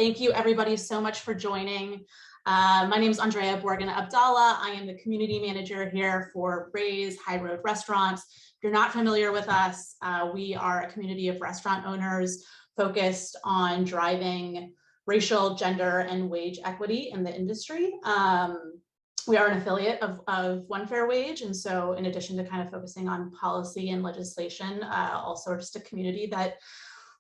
Thank you everybody so much for joining. My name is Andrea Borgana Abdallah. I am the community manager here for Ray's High Road Restaurants. If you're not familiar with us, we are a community of restaurant owners focused on driving racial, gender, and wage equity in the industry. We are an affiliate of One Fair Wage, and so in addition to kind of focusing on policy and legislation, also just a community that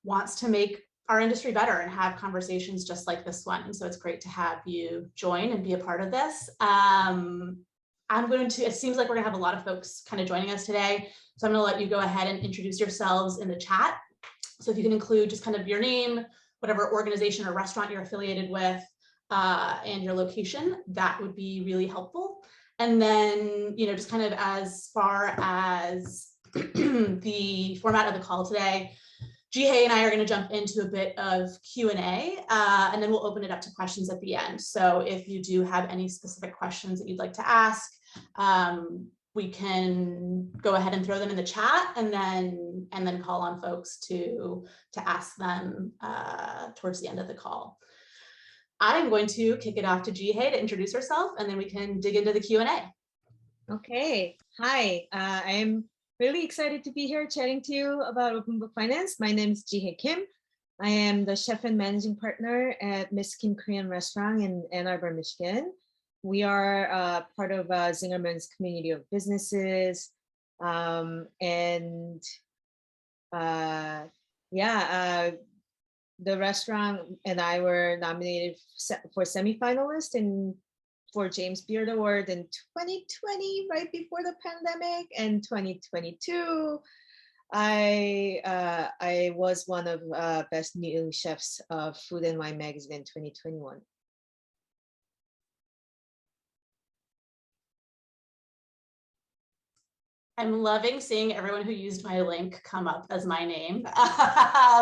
wants to make our industry better and have conversations just like this one. And so it's great to have you join and be a part of this. It seems like we're gonna have a lot of folks kind of joining us today. So I'm gonna let you go ahead and introduce yourselves in the chat. So if you can include just kind of your name, whatever organization or restaurant you're affiliated with, and your location, that would be really helpful. And then, just kind of as far as the format of the call today, Hye and I are going to jump into a bit of Q&A, and then we'll open it up to questions at the end. So if you do have any specific questions that you'd like to ask, we can go ahead and throw them in the chat, and then call on folks to ask them towards the end of the call. I'm going to kick it off to Hye to introduce herself, and then we can dig into the Q&A. Okay, hi, I'm really excited to be here chatting to you about Open Book Finance. My name is Hye Kim. I am the chef and managing partner at Miss Kim Korean Restaurant in Ann Arbor, Michigan. We are part of Zingerman's community of businesses. The restaurant and I were nominated for semi-finalists for James Beard Award in 2020, right before the pandemic, and 2022. I was one of Best New Chefs of Food and Wine magazine in 2021. I'm loving seeing everyone who used my link come up as my name.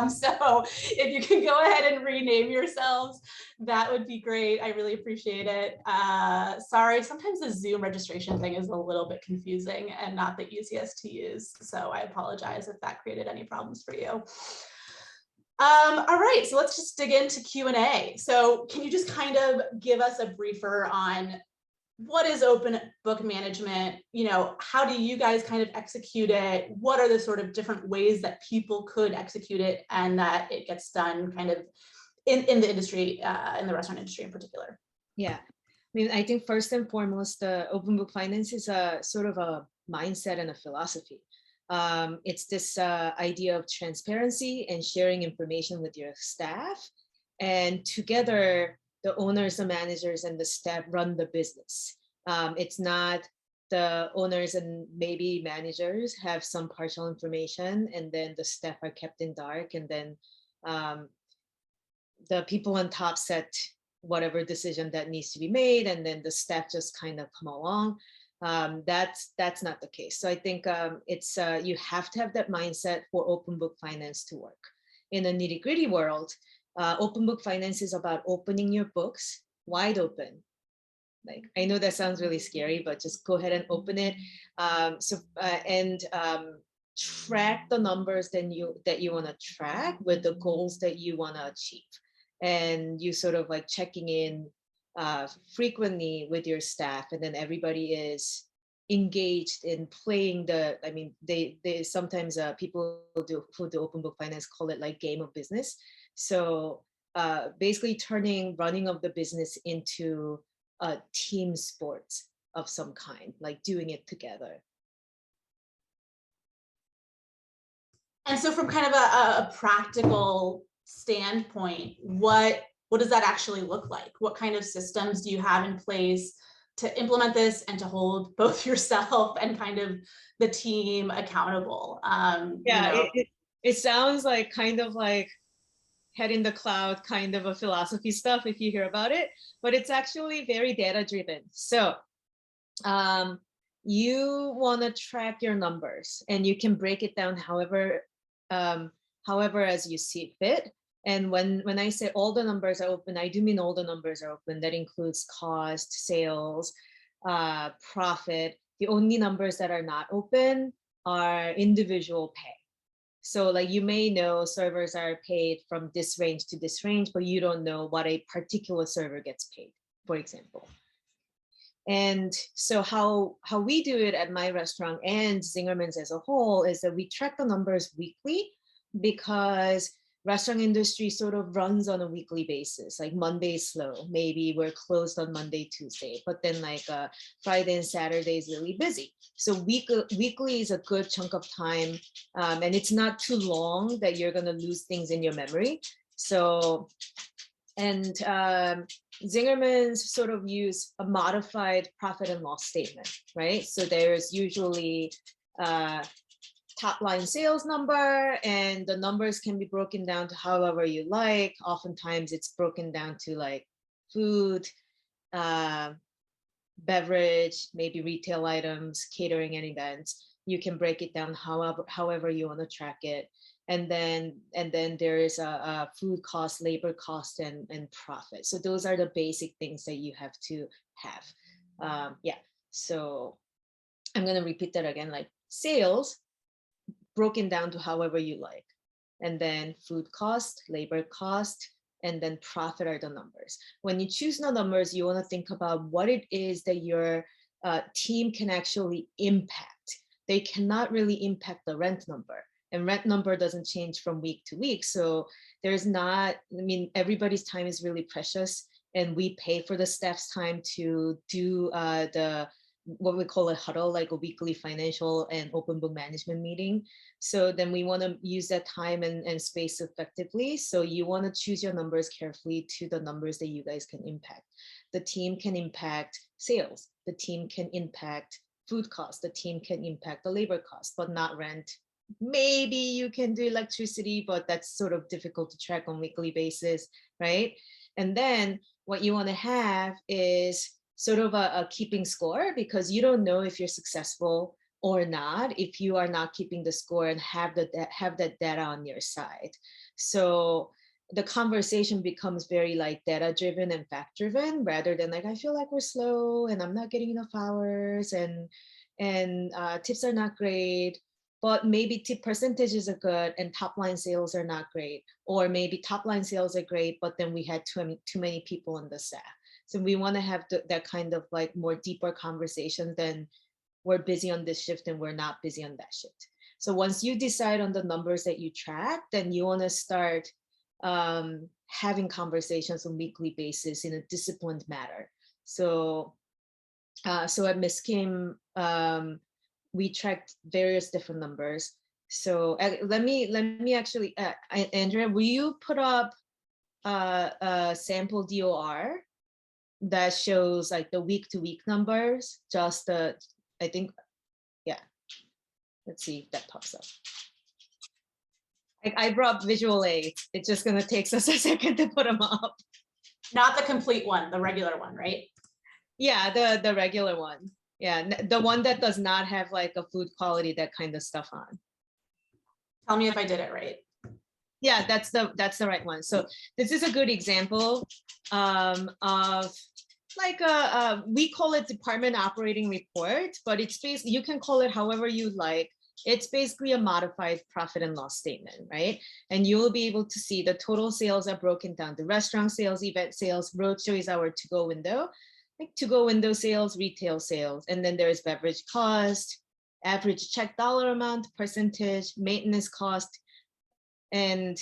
So if you can go ahead and rename yourselves, that would be great. I really appreciate it. Sorry, sometimes the Zoom registration thing is a little bit confusing and not the easiest to use. So I apologize if that created any problems for you. All right, so let's just dig into Q&A. So can you just kind of give us a briefer on what is open book management? How do you guys kind of execute it? What are the sort of different ways that people could execute it and that it gets done kind of in the industry, in the restaurant industry in particular? Yeah, I think first and foremost, the open book finance is a sort of a mindset and a philosophy. It's this idea of transparency and sharing information with your staff, and together the owners, the managers, and the staff run the business. It's not the owners and maybe managers have some partial information, and then the staff are kept in dark, and then the people on top set whatever decision that needs to be made, and then the staff just kind of come along. That's not the case. So I think it's you have to have that mindset for open book finance to work. In a nitty-gritty world, open book finance is about opening your books wide open. Like, I know that sounds really scary, but just go ahead and open it. Track the numbers that you want to track with the goals that you want to achieve. And you sort of like checking in frequently with your staff, and then everybody is engaged in playing they sometimes people who do open book finance call it like game of business. So basically turning running of the business into a team sport of some kind, like doing it together. And so from kind of a practical standpoint, what does that actually look like? What kind of systems do you have in place to implement this and to hold both yourself and kind of the team accountable? It sounds like kind of like head in the cloud kind of a philosophy stuff if you hear about it, but it's actually very data driven. So you want to track your numbers, and you can break it down however as you see fit. And when I say all the numbers are open, I do mean all the numbers are open. That includes cost, sales, profit. The only numbers that are not open are individual pay. So like you may know servers are paid from this range to this range, but you don't know what a particular server gets paid, for example. And so how we do it at my restaurant and Zingerman's as a whole is that we track the numbers weekly, because restaurant industry sort of runs on a weekly basis. Like Monday is slow, maybe we're closed on Monday, Tuesday, but then like Friday and Saturday is really busy. So weekly is a good chunk of time, and it's not too long that you're gonna lose things in your memory. So, and Zingerman's sort of use a modified profit and loss statement, right? So there's usually top line sales number, and the numbers can be broken down to however you like. Oftentimes it's broken down to like food, beverage, maybe retail items, catering and events. You can break it down however you want to track it. And then there is a food cost, labor cost, and profit. So those are the basic things that you have to have. Yeah, so I'm going to repeat that again, like sales broken down to however you like. And then food cost, labor cost, and then profit are the numbers. When you choose the numbers, you want to think about what it is that your team can actually impact. They cannot really impact the rent number, and rent number doesn't change from week to week. So there's not, I mean, everybody's time is really precious, and we pay for the staff's time to do what we call a huddle, like a weekly financial and open book management meeting. So then we want to use that time and space effectively. So you want to choose your numbers carefully to the numbers that you guys can impact. The team can impact sales. The team can impact food costs. The team can impact the labor cost, but not rent. Maybe you can do electricity, but that's sort of difficult to track on a weekly basis, right? And then what you want to have is sort of a keeping score, because you don't know if you're successful or not if you are not keeping the score and have that data on your side. So the conversation becomes very like data driven and fact driven, rather than like, I feel like we're slow and I'm not getting enough hours, and tips are not great, but maybe tip percentages are good and top line sales are not great, or maybe top line sales are great, but then we had too many people on the staff. So we want to have that kind of like more deeper conversation than we're busy on this shift and we're not busy on that shift. So once you decide on the numbers that you track, then you want to start having conversations on a weekly basis in a disciplined manner. So at Miss Kim, we tracked various different numbers. So let me actually, Andrea, will you put up a sample DOR that shows like the week to week numbers? Just I think, yeah. Let's see if that pops up. I brought visual aids. It's just gonna take us a second to put them up. Not the complete one, the regular one, right? Yeah, the regular one. Yeah, the one that does not have like a food quality, that kind of stuff on. Tell me if I did it right. Yeah, that's the right one. So this is a good example of like we call it department operating report, but it's basically, you can call it however you like. It's basically a modified profit and loss statement, right? And you will be able to see the total sales are broken down. The restaurant sales, event sales, roadshow is our to-go window, like to-go window sales, retail sales, and then there's beverage cost, average check dollar amount, percentage, maintenance cost, and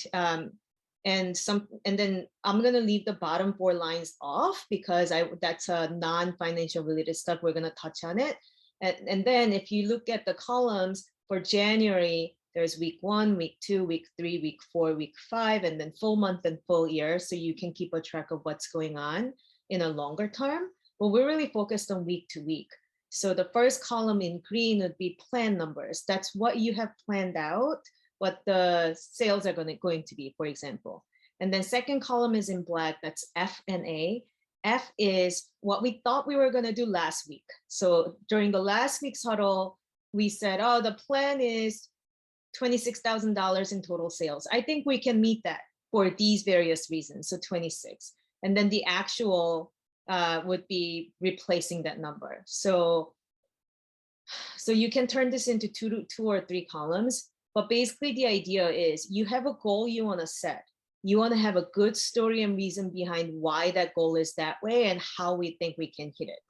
then I'm gonna leave the bottom 4 lines off because that's a non-financial related stuff. We're gonna touch on it, and then if you look at the columns for January, there's week 1, week 2, week 3, week 4, week 5, and then full month and full year, so you can keep a track of what's going on in a longer term. But we're really focused on week to week. So the first column in green would be plan numbers. That's what you have planned out, what the sales are going to be, for example. And then second column is in black, that's F and A. F is what we thought we were gonna do last week. So during the last week's huddle, we said, oh, the plan is $26,000 in total sales. I think we can meet that for these various reasons, so 26. And then the actual would be replacing that number. So you can turn this into two or three columns. But basically the idea is you have a goal you want to set. You want to have a good story and reason behind why that goal is that way and how we think we can hit it.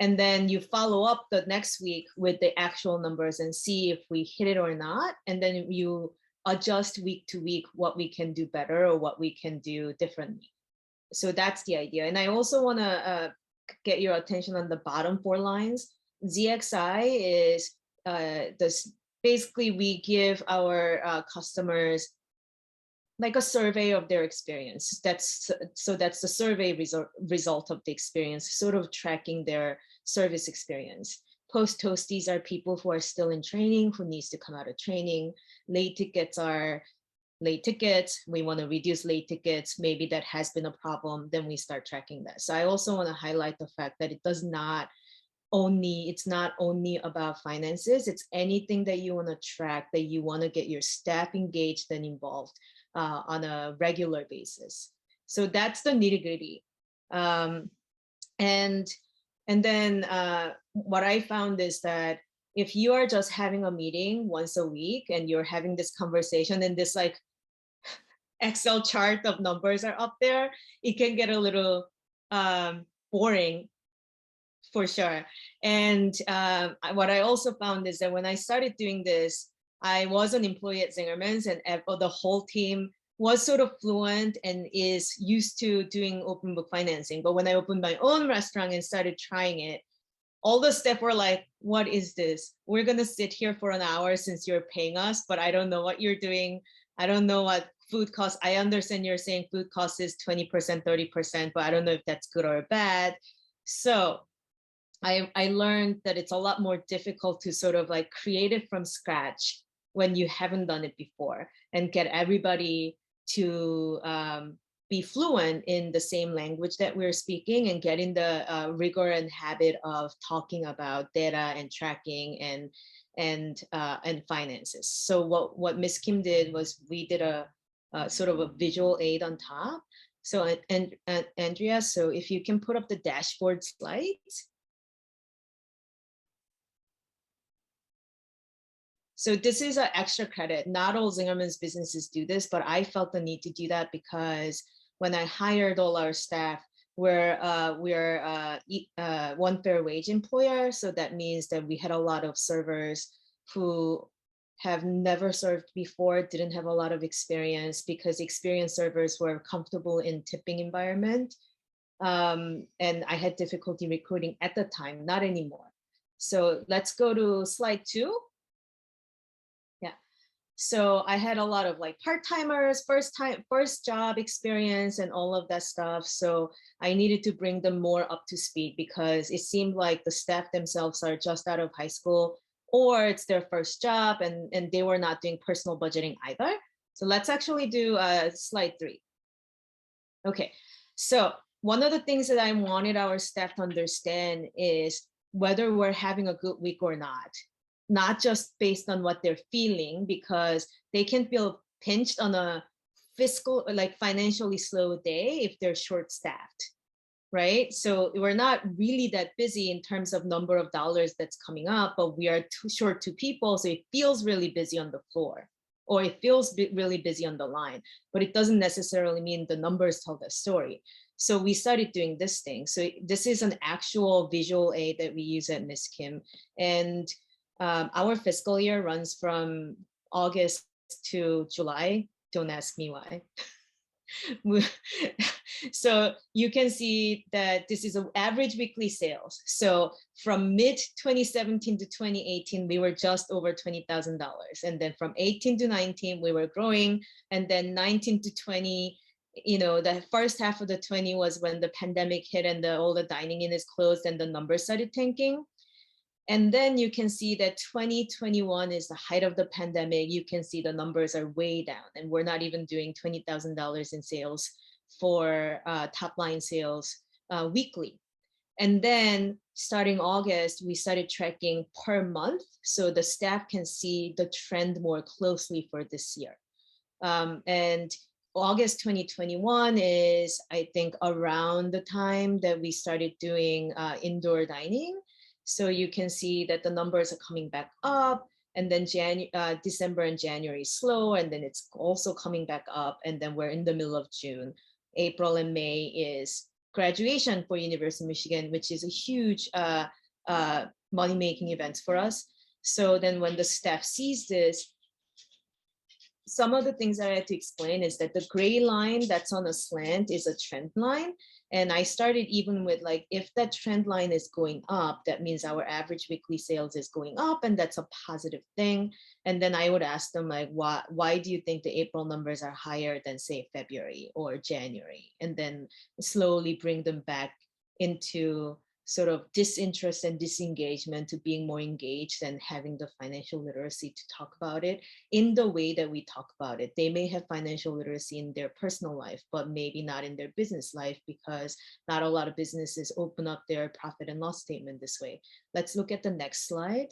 And then you follow up the next week with the actual numbers and see if we hit it or not. And then you adjust week to week what we can do better or what we can do differently. So that's the idea. And I also want to get your attention on the bottom 4 lines. ZXI is this. Basically, we give our customers like a survey of their experience. That's the survey result of the experience, sort of tracking their service experience. Post toasties are people who are still in training, who needs to come out of training. Late tickets are late tickets. We want to reduce late tickets. Maybe that has been a problem. Then we start tracking that. So I also want to highlight the fact that it's not only about finances. It's anything that you want to track, that you want to get your staff engaged and involved on a regular basis. So that's the nitty gritty. And then what I found is that if you are just having a meeting once a week and you're having this conversation and this like Excel chart of numbers are up there, it can get a little boring for sure. And what I also found is that when I started doing this, I was an employee at Zingerman's, and the whole team was sort of fluent and is used to doing open book financing. But when I opened my own restaurant and started trying it, all the staff were like, what is this? We're going to sit here for an hour since you're paying us, but I don't know what you're doing. I don't know what food costs. I understand you're saying food costs is 20%, 30%, but I don't know if that's good or bad. So I learned that it's a lot more difficult to sort of like create it from scratch when you haven't done it before and get everybody to be fluent in the same language that we're speaking and get in the rigor and habit of talking about data and tracking and finances. So what Ms. Kim did was we did a sort of a visual aid on top. So and Andrea, so if you can put up the dashboard slides. So this is an extra credit. Not all Zingerman's businesses do this, but I felt the need to do that because when I hired all our staff, we're one fair wage employer. So that means that we had a lot of servers who have never served before, didn't have a lot of experience because experienced servers were comfortable in tipping environment. And I had difficulty recruiting at the time, not anymore. So let's go to slide 2. So I had a lot of like part-timers, first job experience and all of that stuff. So I needed to bring them more up to speed because it seemed like the staff themselves are just out of high school or it's their first job and they were not doing personal budgeting either. So let's actually do slide 3. Okay, so one of the things that I wanted our staff to understand is whether we're having a good week or not just based on what they're feeling, because they can feel pinched on a fiscal, like financially slow day if they're short-staffed, right? So we're not really that busy in terms of number of dollars that's coming up, but we are too short 2 people, so it feels really busy on the floor, or it feels really busy on the line, but it doesn't necessarily mean the numbers tell the story. So we started doing this thing. So this is an actual visual aid that we use at Ms. Kim, and our fiscal year runs from August to July. Don't ask me why. So you can see that this is an average weekly sales. So from mid 2017 to 2018, we were just over $20,000. And then from 18 to 19, we were growing. And then 19 to 20, you know, the first half of the 20 was when the pandemic hit and all the dining in is closed and the numbers started tanking. And then you can see that 2021 is the height of the pandemic. You can see the numbers are way down and we're not even doing $20,000 in sales for top line sales weekly. And then starting August, we started tracking per month so the staff can see the trend more closely for this year. And August 2021 is, I think, around the time that we started doing indoor dining. So you can see that the numbers are coming back up. and then December and January slow, and then it's also coming back up, and then we're in the middle of June. April and May is graduation for University of Michigan, which is a huge money-making event for us. So then when the staff sees this, some of the things that I had to explain is that the gray line that's on a slant is a trend line. And I started even with like, if that trend line is going up, that means our average weekly sales is going up, and that's a positive thing. And then I would ask them like, why do you think the April numbers are higher than say February or January? And then slowly bring them back into sort of disinterest and disengagement to being more engaged and having the financial literacy to talk about it in the way that we talk about it. They may have financial literacy in their personal life, but maybe not in their business life, because not a lot of businesses open up their profit and loss statement this way. Let's look at the next slide.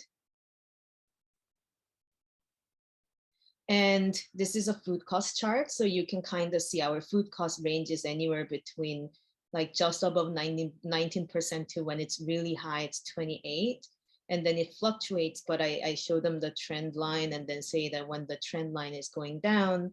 And this is a food cost chart. So you can kind of see our food cost ranges anywhere between like just above 19% to when it's really high, it's 28. And then it fluctuates, but I show them the trend line and then say that when the trend line is going down,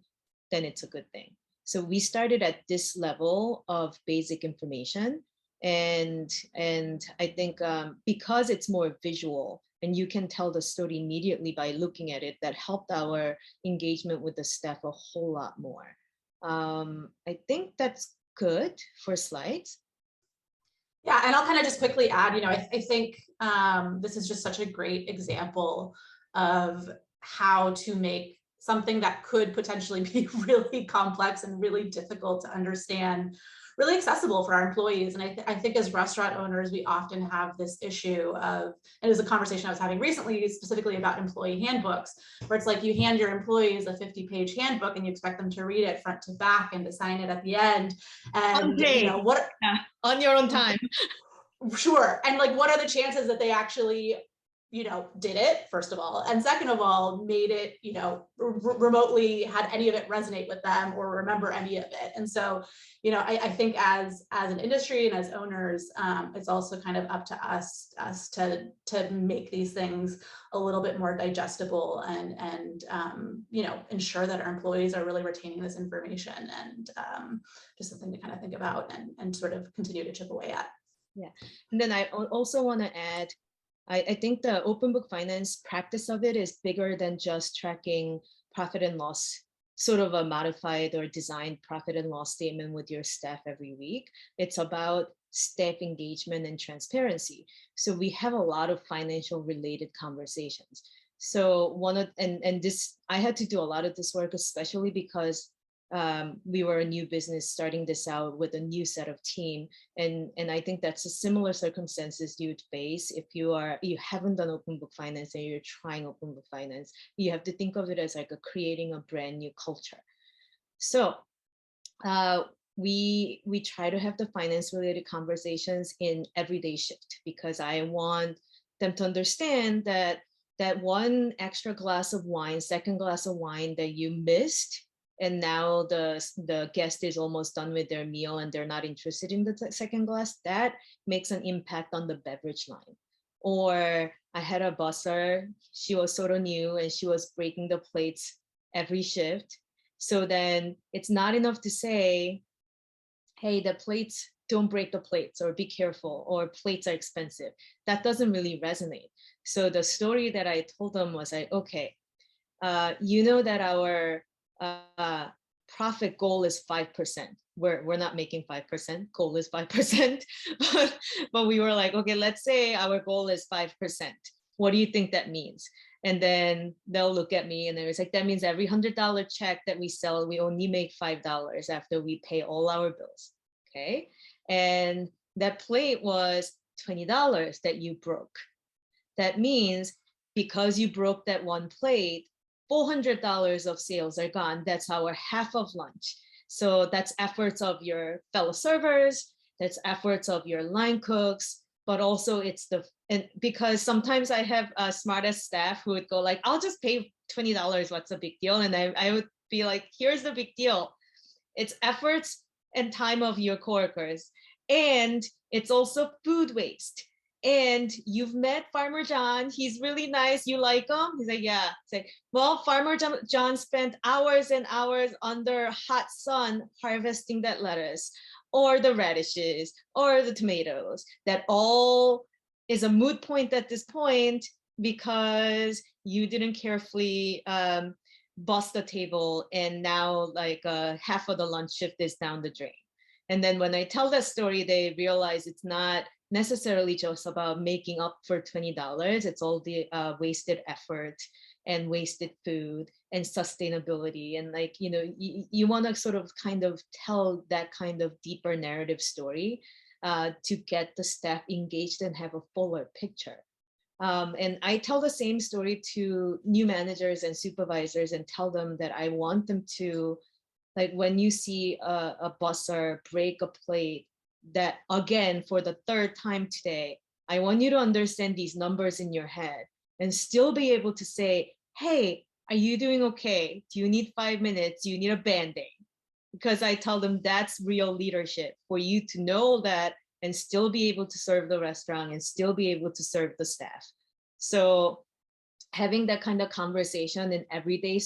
then it's a good thing. So we started at this level of basic information. And I think because it's more visual and you can tell the story immediately by looking at it, that helped our engagement with the staff a whole lot more. I think that's good for slides. Yeah, and I'll kind of just quickly add, I think this is just such a great example of how to make something that could potentially be really complex and really difficult to understand really accessible for our employees. And I think as restaurant owners, we often have this issue of, and it was a conversation I was having recently specifically about employee handbooks, where it's like you hand your employees a 50-page handbook and you expect them to read it front to back and to sign it at the end. And what on your own time. Sure. And like, what are the chances that they actually did it, first of all, and second of all, made it, remotely had any of it resonate with them or remember any of it. And so, I think as an industry and as owners, it's also kind of up to us to make these things a little bit more digestible and ensure that our employees are really retaining this information, and just something to kind of think about and sort of continue to chip away at. Yeah. And then I also want to add, I think the open book finance practice of it is bigger than just tracking profit and loss, sort of a modified or designed profit and loss statement with your staff every week. It's about staff engagement and transparency. So we have a lot of financial related conversations. So I had to do a lot of this work, especially because we were a new business starting this out with a new set of team, and I think that's a similar circumstances you'd face if you haven't done open book finance and you're trying open book finance. You have to think of it as like creating a brand new culture. So we try to have the finance related conversations in everyday shift, because I want them to understand that one extra glass of wine, second glass of wine that you missed, and now the guest is almost done with their meal and they're not interested in the second glass, that makes an impact on the beverage line. Or I had a busser, she was sort of new and she was breaking the plates every shift. So then it's not enough to say, hey, the plates, don't break the plates, or be careful, or plates are expensive. That doesn't really resonate. So the story that I told them was like, okay, that our profit goal is 5%. We're not making 5%, goal is 5%. But we were like, okay, let's say our goal is 5%. What do you think that means? And then they'll look at me and they're like, that means every $100 check that we sell, we only make $5 after we pay all our bills. Okay. And that plate was $20 that you broke. That means because you broke that one plate, $400 of sales are gone. That's our half of lunch. So that's efforts of your fellow servers, that's efforts of your line cooks, but also and because sometimes I have smartest staff who would go like, I'll just pay $20, what's the big deal? And I would be like, here's the big deal. It's efforts and time of your coworkers. And it's also food waste. and you've met Farmer John. He's really nice. You like him? He's like, yeah. It's like, well, Farmer John spent hours and hours under hot sun harvesting that lettuce or the radishes or the tomatoes. That all is a moot point at this point because you didn't carefully bust the table, and now like half of the lunch shift is down the drain. And then when I tell that story, they realize it's not necessarily just about making up for $20. It's all the wasted effort and wasted food and sustainability. And like, you know, you want to sort of kind of tell that kind of deeper narrative story to get the staff engaged and have a fuller picture. And I tell the same story to new managers and supervisors and tell them that I want them to, like, when you see a busser break a plate, that again, for the third time today, I want you to understand these numbers in your head and still be able to say, hey, are you doing okay? Do you need 5 minutes? Do you need a Band-Aid? Because I tell them that's real leadership, for you to know that and still be able to serve the restaurant and still be able to serve the staff. So having that kind of conversation in everyday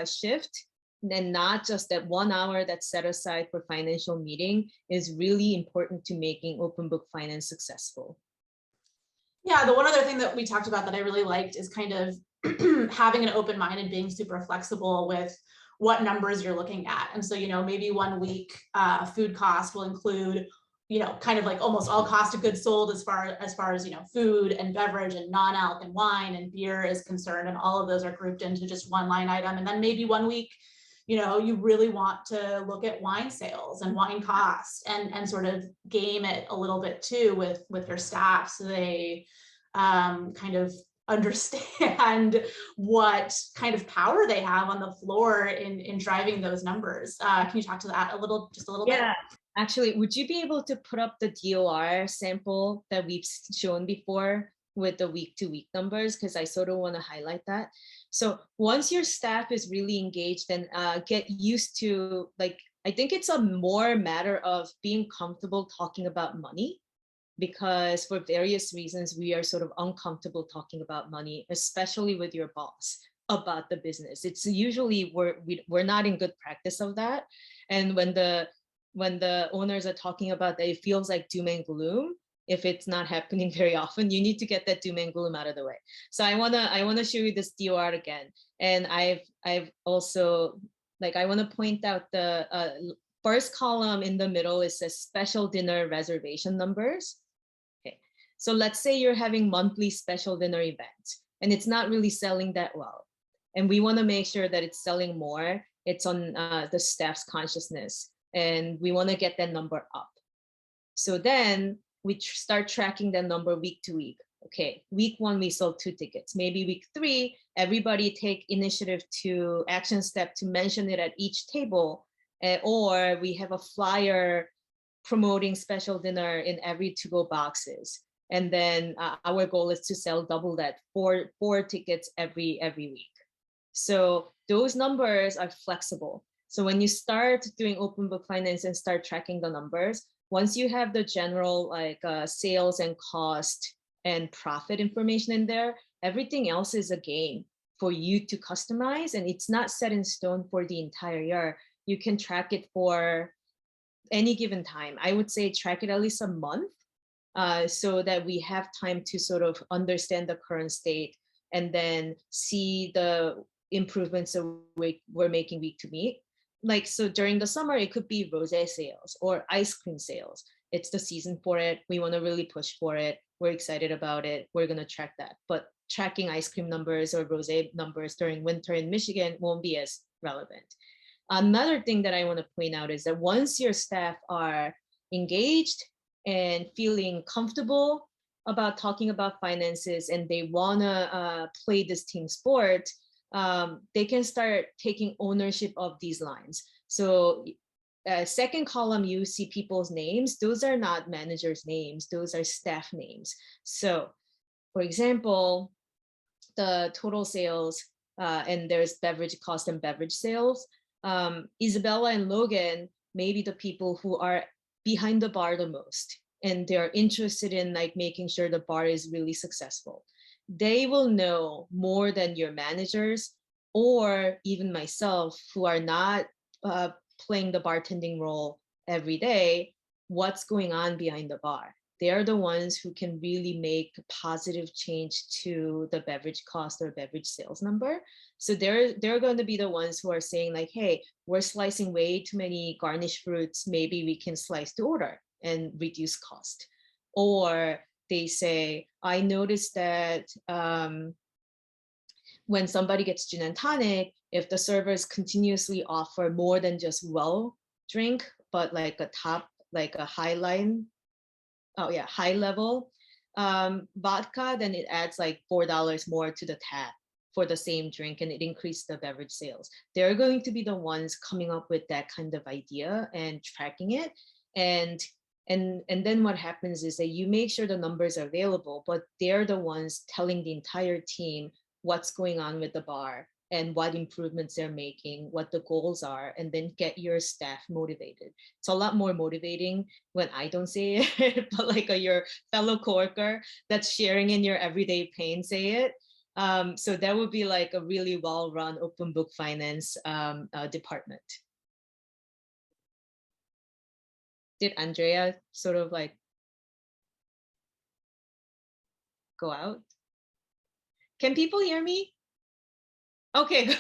shift, and not just that 1 hour that's set aside for financial meeting, is really important to making open book finance successful. Yeah, the one other thing that we talked about that I really liked is kind of having an open mind and being super flexible with what numbers you're looking at. And so, you know, maybe 1 week food cost will include, you know, kind of like almost all cost of goods sold as far as, you know, food and beverage and non-alc and wine and beer is concerned. And all of those are grouped into just one line item. And then maybe 1 week, you know, you really want to look at wine sales and wine costs and sort of game it a little bit too with your staff, so they kind of understand what kind of power they have on the floor in driving those numbers. Can you talk to that just a little bit? Yeah, actually, would you be able to put up the DOR sample that we've shown before with the week-to-week numbers? Because I sort of want to highlight that. So once your staff is really engaged and get used to, like, I think it's a more matter of being comfortable talking about money, because for various reasons, we are sort of uncomfortable talking about money, especially with your boss about the business. It's usually we're not in good practice of that. And when the owners are talking about that, it feels like doom and gloom. If it's not happening very often, you need to get that doom and gloom out of the way. So I wanna show you this DOR again. And I've also, like, I want to point out the first column in the middle. It says special dinner reservation numbers. Okay, so let's say you're having monthly special dinner events and it's not really selling that well, and we want to make sure that it's selling more. It's on the staff's consciousness, and we want to get that number up. So then we start tracking that number week to week. Okay, week 1, we sold 2 tickets. Maybe week 3, everybody take initiative to action step to mention it at each table, or we have a flyer promoting special dinner in every to-go boxes. And then our goal is to sell double that, 4 tickets every week. So those numbers are flexible. So when you start doing open book finance and start tracking the numbers, once you have the general like sales and cost and profit information in there, everything else is a game for you to customize, and it's not set in stone for the entire year. You can track it for any given time. I would say track it at least a month, so that we have time to sort of understand the current state and then see the improvements that we're making week to week. Like, so during the summer, it could be rosé sales or ice cream sales. It's the season for it. We want to really push for it. We're excited about it. We're going to track that. But tracking ice cream numbers or rosé numbers during winter in Michigan won't be as relevant. Another thing that I want to point out is that once your staff are engaged and feeling comfortable about talking about finances and they want to play this team sport, they can start taking ownership of these lines. So second column, you see people's names. Those are not managers' names. Those are staff names. So for example, the total sales, and there's beverage cost and beverage sales. Isabella and Logan may be the people who are behind the bar the most and they're interested in like making sure the bar is really successful, they will know more than your managers or even myself, who are not playing the bartending role every day, what's going on behind the bar. They're the ones who can really make positive change to the beverage cost or beverage sales number. So they're going to be the ones who are saying like, hey, we're slicing way too many garnish fruits. Maybe we can slice the order and reduce cost. Or they say, I noticed that when somebody gets gin and tonic, if the servers continuously offer more than just well drink, but like a top, like a high line, high level vodka, then it adds like $4 more to the tab for the same drink, and it increased the beverage sales. They're going to be the ones coming up with that kind of idea and tracking it. And then what happens is that you make sure the numbers are available, but they're the ones telling the entire team what's going on with the bar and what improvements they're making, what the goals are, and then get your staff motivated. It's a lot more motivating when I don't say it, but like your fellow coworker that's sharing in your everyday pain say it. So that would be like a really well-run open book finance department. Did Andrea sort of like go out? Can people hear me? Okay, good.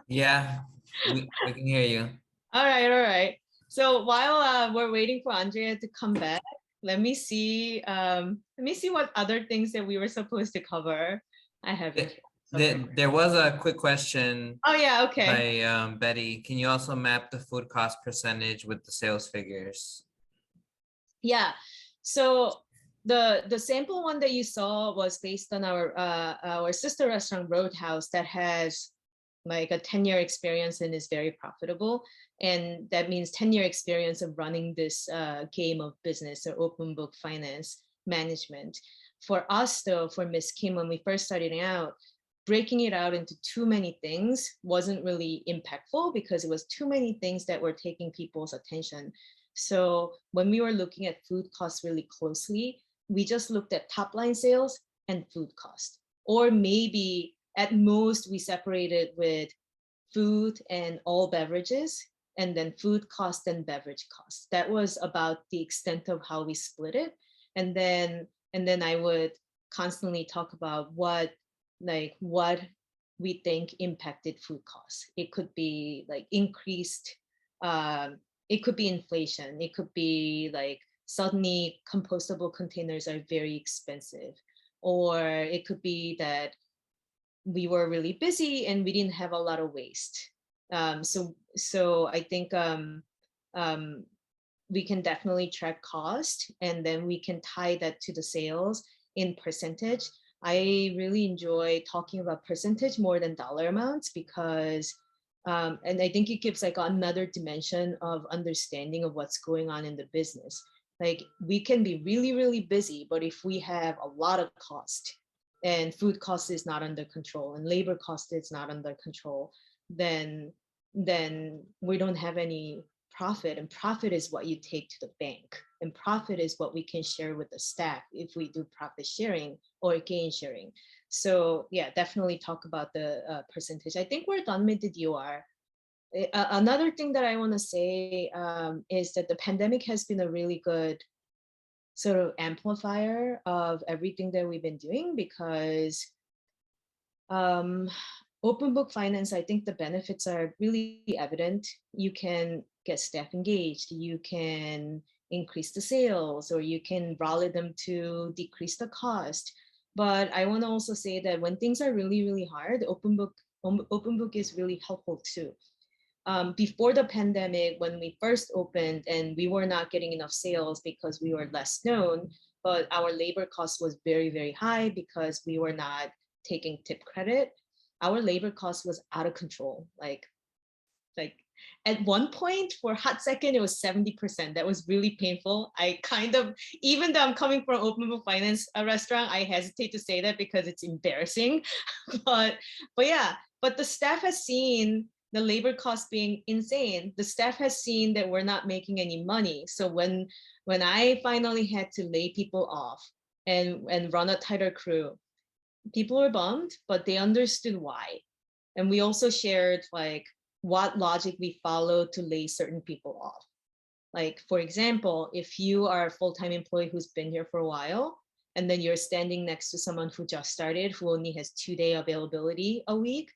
Yeah, we can hear you. All right. So while we're waiting for Andrea to come back, let me see what other things that we were supposed to cover. I have it. There was a quick question. Oh yeah, okay. By Betty. Can you also map the food cost percentage with the sales figures? Yeah. So the sample one that you saw was based on our sister restaurant Roadhouse that has like a 10-year experience and is very profitable. And that means 10-year experience of running this game of business or open book finance management. For us though, for Miss Kim, when we first started out, breaking it out into too many things wasn't really impactful because it was too many things that were taking people's attention. So when we were looking at food costs really closely, we just looked at top line sales and food cost. Or maybe at most we separated with food and all beverages, and then food cost and beverage cost. That was about the extent of how we split it. And then I would constantly talk about what we think impacted food costs. It could be like increased, it could be inflation. It could be like suddenly compostable containers are very expensive. Or it could be that we were really busy and we didn't have a lot of waste. So I think we can definitely track cost, and then we can tie that to the sales in percentage. I really enjoy talking about percentage more than dollar amounts because, and I think it gives like another dimension of understanding of what's going on in the business. Like we can be really, really busy, but if we have a lot of cost and food cost is not under control and labor cost is not under control, then we don't have any profit, and profit is what you take to the bank, and profit is what we can share with the staff if we do profit sharing or gain sharing. So yeah, definitely talk about the percentage. I think we're done with the DOR. Another thing that I want to say is that the pandemic has been a really good sort of amplifier of everything that we've been doing, because open book finance, I think the benefits are really evident. You can get staff engaged, you can increase the sales, or you can rally them to decrease the cost. But I want to also say that when things are really, really hard, open book is really helpful too. Before the pandemic, when we first opened and we were not getting enough sales because we were less known, but our labor cost was very, very high because we were not taking tip credit. Our labor cost was out of control. Like at one point for a hot second, it was 70%. That was really painful. I kind of, even though I'm coming from open book finance restaurant, I hesitate to say that because it's embarrassing. but yeah, but the staff has seen the labor cost being insane, the staff has seen that we're not making any money. So when I finally had to lay people off and run a tighter crew, people were bummed, but they understood why. And we also shared like what logic we follow to lay certain people off. Like, for example, if you are a full-time employee who's been here for a while, and then you're standing next to someone who just started, who only has 2-day availability a week,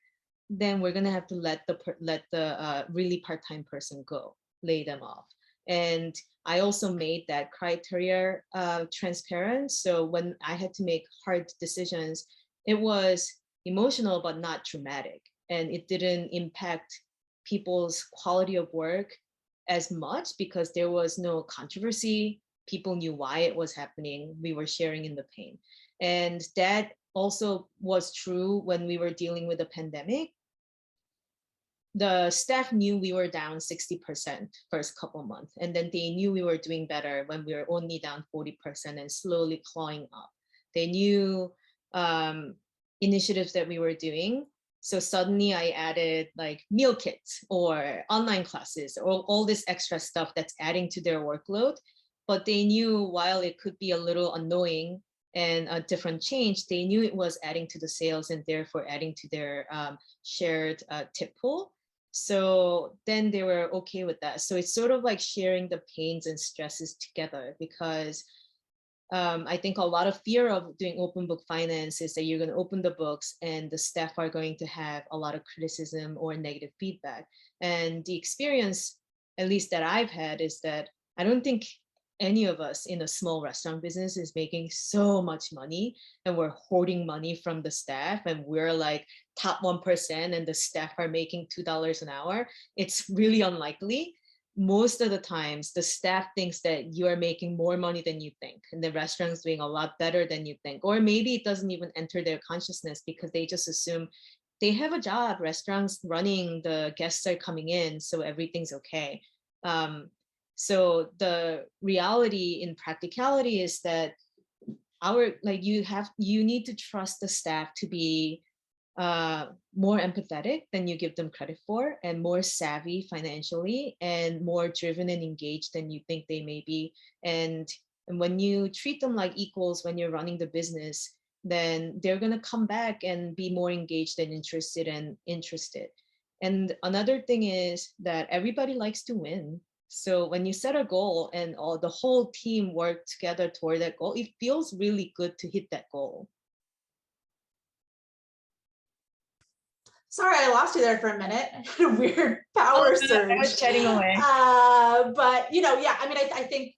then we're gonna have to let the really part-time person go, lay them off. And I also made that criteria transparent. So when I had to make hard decisions, it was emotional but not traumatic, and it didn't impact people's quality of work as much because there was no controversy. People knew why it was happening. We were sharing in the pain. And that also was true when we were dealing with the pandemic. The staff knew we were down 60% first couple months, and then they knew we were doing better when we were only down 40% and slowly clawing up. They knew initiatives that we were doing. So suddenly I added like meal kits or online classes or all this extra stuff that's adding to their workload. But they knew while it could be a little annoying and a different change, they knew it was adding to the sales and therefore adding to their shared tip pool. So then they were okay with that. So it's sort of like sharing the pains and stresses together, because I think a lot of fear of doing open book finance is that you're going to open the books and the staff are going to have a lot of criticism or negative feedback. And the experience, at least that I've had, is that I don't think any of us in a small restaurant business is making so much money and we're hoarding money from the staff and we're like top 1% and the staff are making $2 an hour. It's really unlikely. Most of the times the staff thinks that you are making more money than you think and the restaurant's doing a lot better than you think, or maybe it doesn't even enter their consciousness because they just assume they have a job, restaurants running, the guests are coming in, so everything's okay. So the reality in practicality is that you need to trust the staff to be more empathetic than you give them credit for, and more savvy financially, and more driven and engaged than you think they may be. And when you treat them like equals when you're running the business, then they're going to come back and be more engaged and interested. And another thing is that everybody likes to win. So when you set a goal and the whole team work together toward that goal, it feels really good to hit that goal. Sorry, I lost you there for a minute. I had a weird power surge. I was chatting away. But yeah, I mean, I think,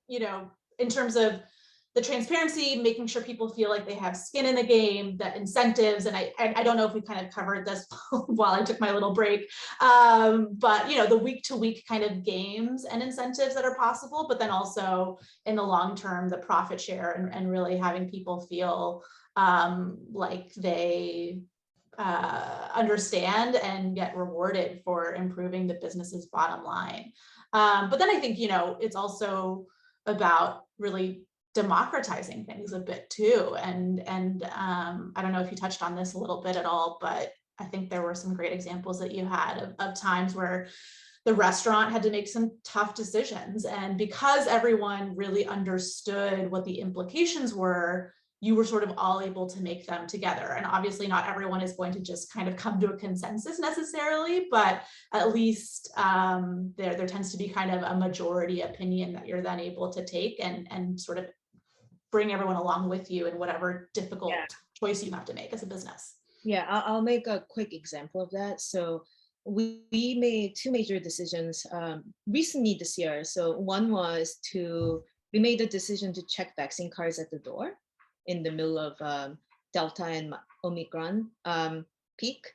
in terms of the transparency, making sure people feel like they have skin in the game, the incentives, and I don't know if we kind of covered this while I took my little break, but the week-to-week kind of games and incentives that are possible, but then also in the long term, the profit share and really having people feel like they understand and get rewarded for improving the business's bottom line. But then I think, it's also about really democratizing things a bit too. And I don't know if you touched on this a little bit at all, but I think there were some great examples that you had of times where the restaurant had to make some tough decisions. And because everyone really understood what the implications were, you were sort of all able to make them together. And obviously not everyone is going to just kind of come to a consensus necessarily, but at least there tends to be kind of a majority opinion that you're then able to take and sort of bring everyone along with you in whatever difficult choice you have to make as a business. Yeah, I'll make a quick example of that. So we made 2 major decisions recently this year. So one was we made the decision to check vaccine cards at the door in the middle of Delta and Omicron peak.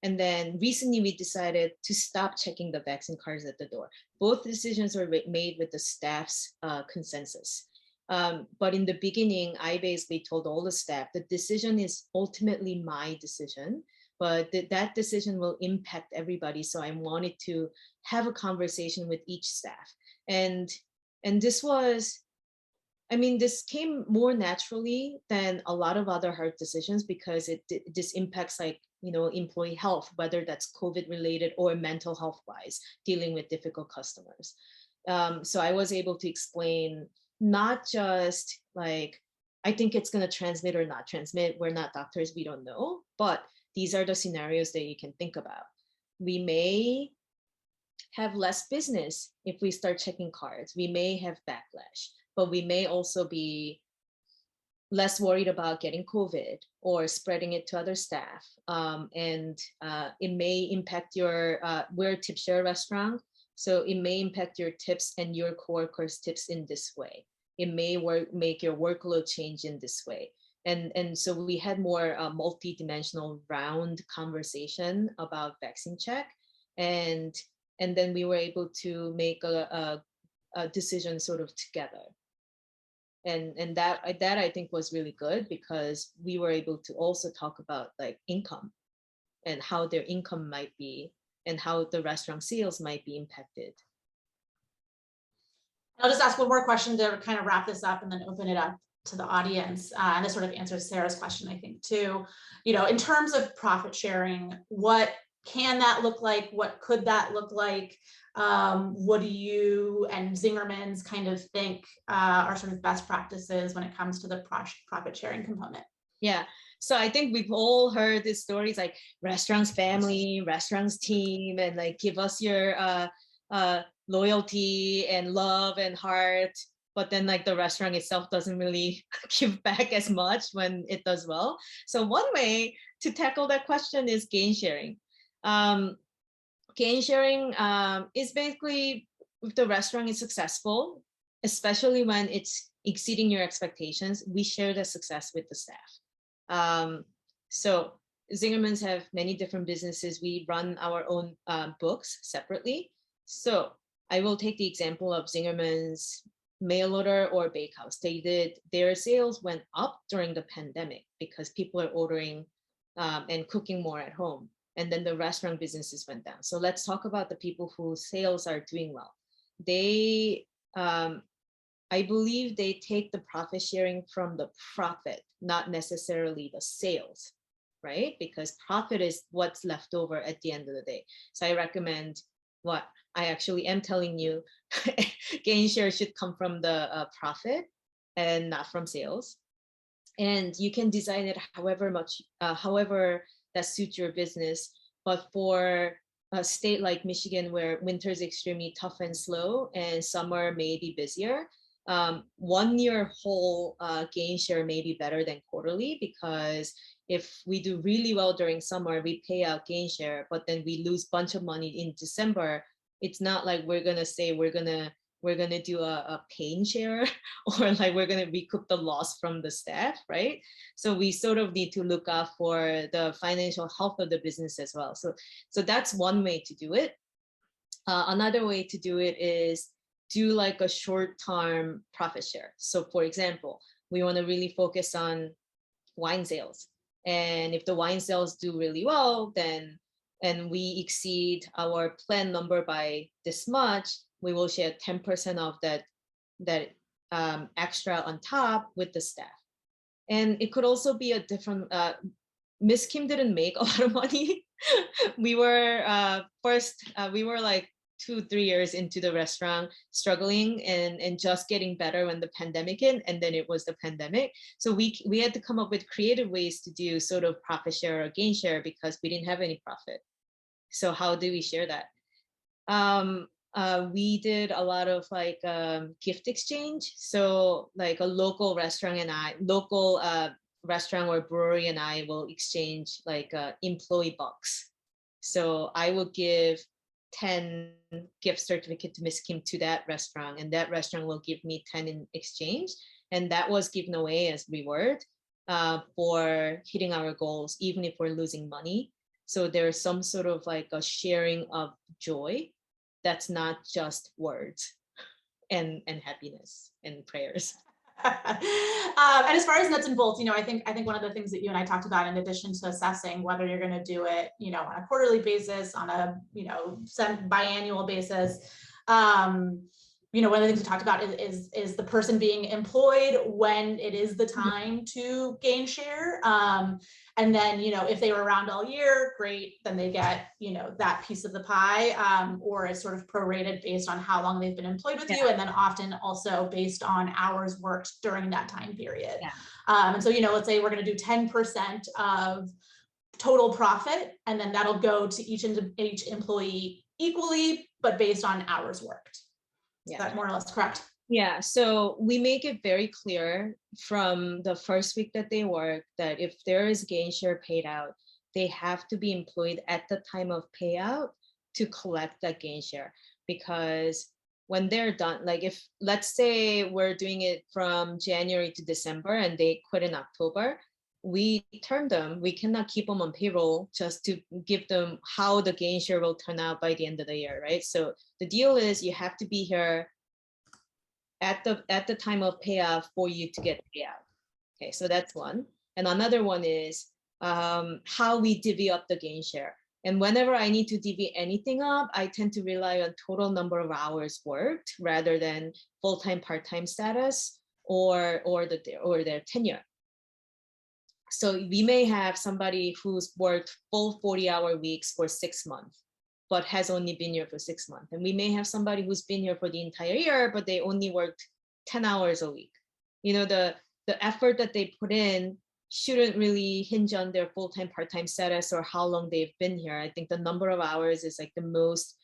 And then recently we decided to stop checking the vaccine cards at the door. Both decisions were made with the staff's consensus. But in the beginning, I basically told all the staff, the decision is ultimately my decision, but that decision will impact everybody. So I wanted to have a conversation with each staff. And this was, this came more naturally than a lot of other hard decisions because this impacts like employee health, whether that's COVID related or mental health wise, dealing with difficult customers. So I was able to explain not just like, I think it's going to transmit or not transmit. We're not doctors, we don't know, but these are the scenarios that you can think about. We may have less business if we start checking cards. We may have backlash, but we may also be less worried about getting COVID or spreading it to other staff. And it may impact your, we're a tip share restaurant, so it may impact your tips and your coworkers' tips in this way. It may make your workload change in this way. And so we had more multi-dimensional round conversation about vaccine check. And then we were able to make a decision sort of together. And that I think was really good, because we were able to also talk about like income and how their income might be and how the restaurant sales might be impacted. I'll just ask one more question to kind of wrap this up and then open it up to the audience. And this sort of answers Sarah's question, I think, too. In terms of profit sharing, what can that look like? What could that look like? What do you and Zingerman's kind of think are sort of best practices when it comes to the profit sharing component? Yeah, so I think we've all heard these stories like restaurants family, restaurants team, and like give us your loyalty and love and heart. But then like the restaurant itself doesn't really give back as much when it does well. So one way to tackle that question is gain sharing. Gain sharing is basically, if the restaurant is successful, especially when it's exceeding your expectations, we share the success with the staff. So Zingerman's have many different businesses. We run our own books separately. So I will take the example of Zingerman's mail order or bakehouse. Their sales went up during the pandemic because people are ordering and cooking more at home. And then the restaurant businesses went down. So let's talk about the people whose sales are doing well. They, I believe they take the profit sharing from the profit, not necessarily the sales, right? Because profit is what's left over at the end of the day. So I recommend what I actually am telling you, gain share should come from the profit and not from sales. And you can design it however that suits your business. But for a state like Michigan, where winter is extremely tough and slow and summer may be busier, 1 year whole gain share may be better than quarterly, because if we do really well during summer, we pay out gain share, but then we lose a bunch of money in December. It's not like we're gonna say we're gonna do a pain share or like we're gonna recoup the loss from the staff, right? So we sort of need to look out for the financial health of the business as well. So that's one way to do it. Another way to do it is do like a short-term profit share. So for example, we want to really focus on wine sales. And if the wine sales do really well, then, and we exceed our plan number by this much, we will share 10% of that extra on top with the staff. And it could also be a different, Miss Kim didn't make a lot of money. We were we were like 2-3 years into the restaurant, struggling and just getting better when the pandemic hit, and then it was the pandemic. So we had to come up with creative ways to do sort of profit share or gain share, because we didn't have any profit. So how do we share that? We did a lot of like gift exchange. So like a local restaurant restaurant or brewery and I will exchange like employee bucks. So I will give 10 gift certificate to Miss Kim to that restaurant, and that restaurant will give me 10 in exchange. And that was given away as reward for hitting our goals, even if we're losing money. So there's some sort of like a sharing of joy that's not just words and happiness and prayers. And as far as nuts and bolts, I think one of the things that you and I talked about, in addition to assessing whether you're going to do it, on a quarterly basis, on a, biannual basis, one of the things we talked about is the person being employed when it is the time to gain share. And then, if they were around all year, great, then they get, that piece of the pie, or it's sort of prorated based on how long they've been employed with you. And then often also based on hours worked during that time period. Yeah. And so, let's say we're going to do 10% of total profit, and then that'll go to each employee equally, but based on hours worked. Is that more or less correct? Yeah, so we make it very clear from the first week that they work that if there is gain share paid out, they have to be employed at the time of payout to collect that gain share. Because when they're done, like if, let's say we're doing it from January to December and they quit in October, we term them, we cannot keep them on payroll just to give them how the gain share will turn out by the end of the year, right? So the deal is you have to be here at the time of payout for you to get payout. Okay, so that's one. And another one is how we divvy up the gain share. And whenever I need to divvy anything up, I tend to rely on total number of hours worked rather than full-time, part-time status or their tenure. So we may have somebody who's worked full 40-hour weeks for 6 months, but has only been here for 6 months. And we may have somebody who's been here for the entire year, but they only worked 10 hours a week. The effort that they put in shouldn't really hinge on their full-time, part-time status or how long they've been here. I think the number of hours is like the most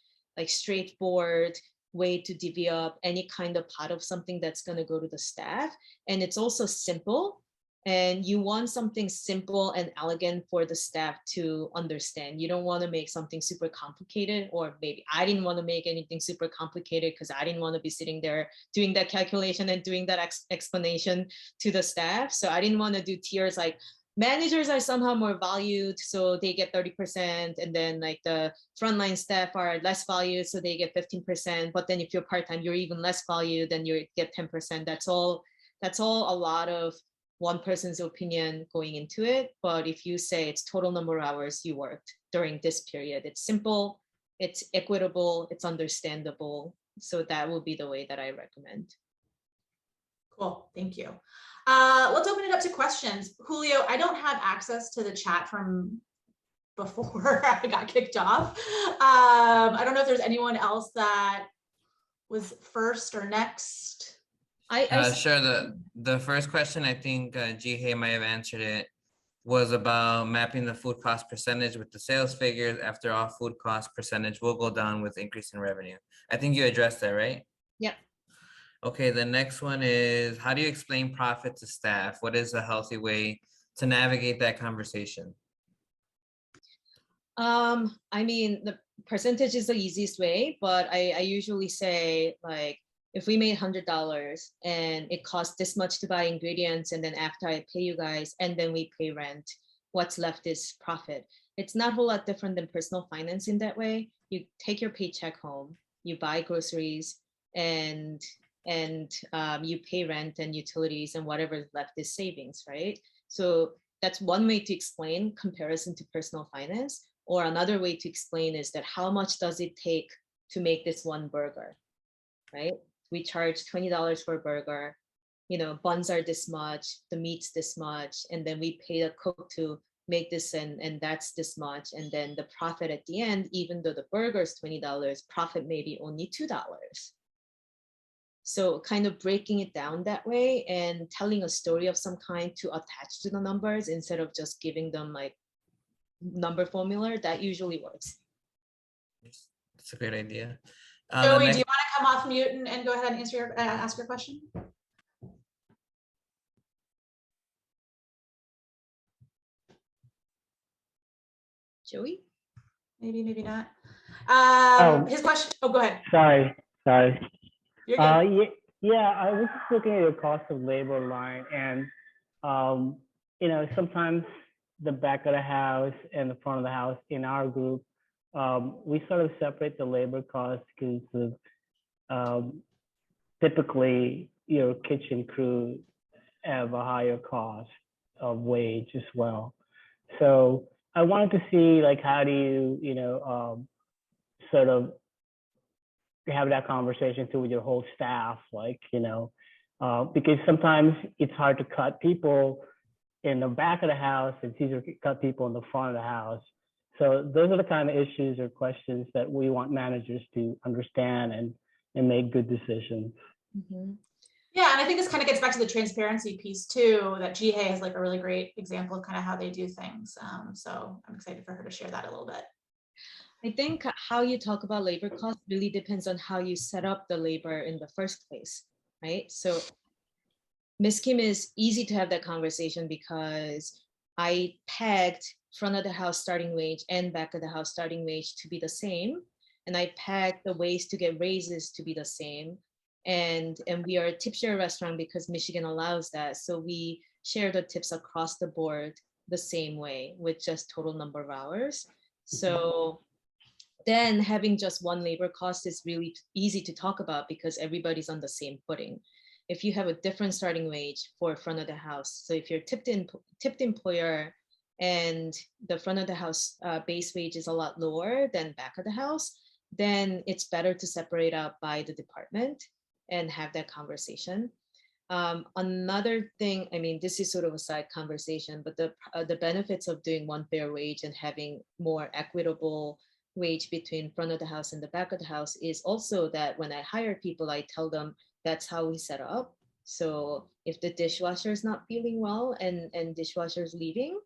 straightforward way to divvy up any kind of pot of something that's going to go to the staff. And it's also simple. And you want something simple and elegant for the staff to understand. You don't want to make something super complicated, or maybe I didn't want to make anything super complicated because I didn't want to be sitting there doing that calculation and doing that explanation to the staff. So I didn't want to do tiers like managers are somehow more valued, so they get 30%. And then like the frontline staff are less valued, so they get 15%. But then if you're part-time, you're even less valued, then you get 10%. That's all a lot of one person's opinion going into it. But if you say it's total number of hours you worked during this period, it's simple, it's equitable, it's understandable. So that will be the way that I recommend. Cool, thank you. Let's open it up to questions. Julio, I don't have access to the chat from before I got kicked off. I don't know if there's anyone else that was first or next. Sure. The first question, I think Hye might have answered it, was about mapping the food cost percentage with the sales figures. After all, food cost percentage will go down with increase in revenue. I think you addressed that, right? Yep. Okay, the next one is, how do you explain profit to staff? What is a healthy way to navigate that conversation? I mean, the percentage is the easiest way, but I usually say, like, if we made $100 and it costs this much to buy ingredients, and then after I pay you guys and then we pay rent, what's left is profit. It's not a whole lot different than personal finance in that way. You take your paycheck home, you buy groceries, and you pay rent and utilities, and whatever's left is savings, right? So that's one way to explain comparison to personal finance. Or another way to explain is that how much does it take to make this one burger, right? We charge $20 for a burger, buns are this much, the meat's this much, and then we pay the cook to make this, and that's this much. And then the profit at the end, even though the burger is $20, profit may be only $2. So kind of breaking it down that way and telling a story of some kind to attach to the numbers instead of just giving them like number formula, that usually works. That's a great idea. Joey, do you want to come off mute and go ahead and ask your question? Joey? Maybe not. His question. Oh, go ahead. Sorry. You're good. Yeah, I was just looking at your cost of labor line, and sometimes the back of the house and the front of the house in our group, we sort of separate the labor costs because of typically your kitchen crew have a higher cost of wage as well. So I wanted to see, like, how do you sort of have that conversation too with your whole staff, like, because sometimes it's hard to cut people in the back of the house. It's easier to cut people in the front of the house. So those are the kind of issues or questions that we want managers to understand and make good decisions. Mm-hmm. Yeah, and I think this kind of gets back to the transparency piece too, that Hye has like a really great example of kind of how they do things. So I'm excited for her to share that a little bit. I think how you talk about labor costs really depends on how you set up the labor in the first place, right? So Ms. Kim is easy to have that conversation because I pegged front of the house starting wage and back of the house starting wage to be the same. And I pegged the ways to get raises to be the same. And we are a tip share restaurant because Michigan allows that. So we share the tips across the board the same way with just total number of hours. So then having just one labor cost is really easy to talk about because everybody's on the same footing. If you have a different starting wage for front of the house, so if you're tipped employer and the front of the house base wage is a lot lower than back of the house, then it's better to separate out by the department and have that conversation. Another thing, I mean, this is sort of a side conversation, but the benefits of doing one fair wage and having more equitable wage between front of the house and the back of the house is also that when I hire people, I tell them that's how we set up. So if the dishwasher is not feeling well and dishwasher is leaving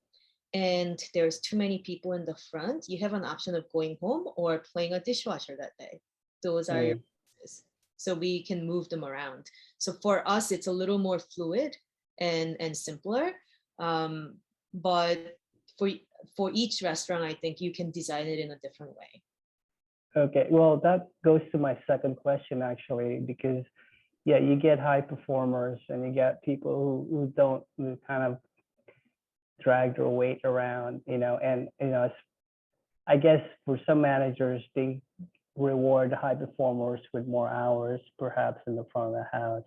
and there's too many people in the front, you have an option of going home or playing a dishwasher that day. Those are your choices. So we can move them around. So for us, it's a little more fluid and simpler. But for each restaurant, I think you can design it in a different way. Okay, well, that goes to my second question actually, because yeah, you get high performers and you get people who kind of drag their weight around, and I guess for some managers, they reward high performers with more hours, perhaps in the front of the house.